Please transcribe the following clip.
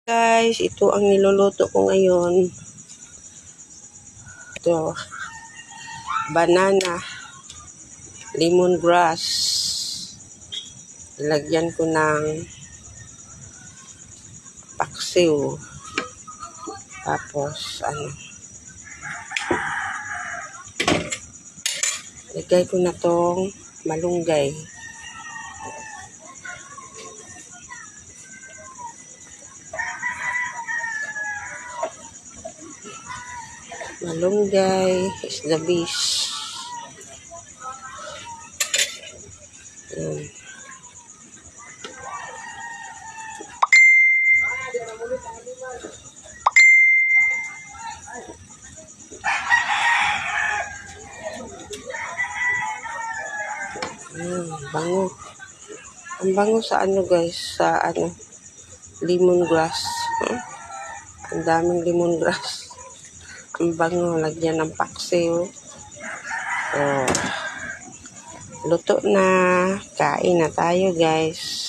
Guys, ito ang niluluto ko ngayon. Ito, banana, lemongrass. Ilagyan ko ng paksiw. Tapos, lagay ko na tong malunggay. Malunggay is the best. Bango. Ang bango sa guys, sa lemongrass. Ang daming lemongrass. Ang bango, lagyan ng paksiw. Luto na. Kain na tayo guys.